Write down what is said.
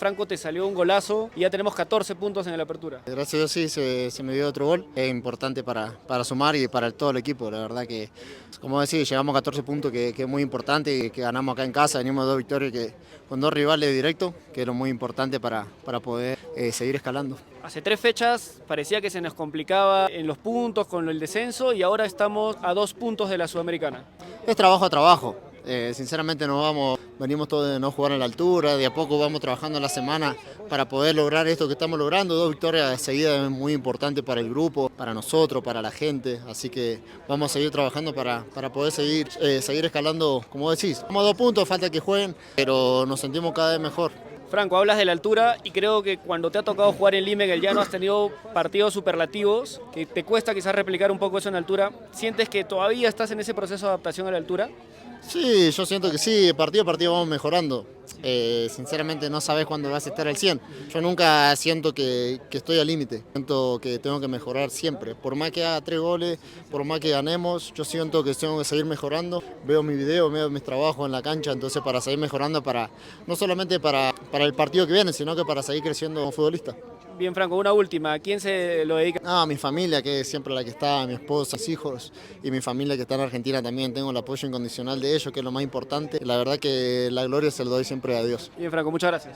Franco, te salió un golazo y ya tenemos 14 puntos en la apertura. Gracias a Dios sí, se me dio otro gol. Es importante para sumar y para todo el equipo. La verdad que, como decís, llevamos 14 puntos que es muy importante y que ganamos acá en casa. Venimos de 2 victorias con 2 rivales directos, que era muy importante para poder seguir escalando. Hace 3 fechas parecía que se nos complicaba en los puntos con el descenso y ahora estamos a 2 puntos de la Sudamericana. Es trabajo a trabajo. Sinceramente venimos todos de no jugar a la altura, de a poco vamos trabajando en la semana para poder lograr esto que estamos logrando. 2 victorias seguidas es muy importante para el grupo, para nosotros, para la gente, así que vamos a seguir trabajando para poder seguir escalando, como decís. Estamos a 2 puntos, falta que jueguen, pero nos sentimos cada vez mejor. Franco, hablas de la altura y creo que cuando te ha tocado jugar en Lima, en el llano, has tenido partidos superlativos, que te cuesta quizás replicar un poco eso en altura. ¿Sientes que todavía estás en ese proceso de adaptación a la altura? Sí, yo siento que sí, partido a partido vamos mejorando. Sinceramente no sabes cuándo vas a estar al 100. Yo nunca siento que estoy al límite, siento que tengo que mejorar siempre. Por más que haga 3 goles, por más que ganemos, yo siento que tengo que seguir mejorando. Veo mi video, veo mis trabajos en la cancha, entonces para seguir mejorando, no solamente para el partido que viene, sino que para seguir creciendo como futbolista. Bien, Franco, una última. ¿A quién se lo dedica? No, a mi familia, que es siempre la que está, mi esposa, mis hijos y mi familia que está en Argentina también. Tengo el apoyo incondicional de ellos, que es lo más importante. La verdad que la gloria se la doy siempre a Dios. Bien, Franco, muchas gracias.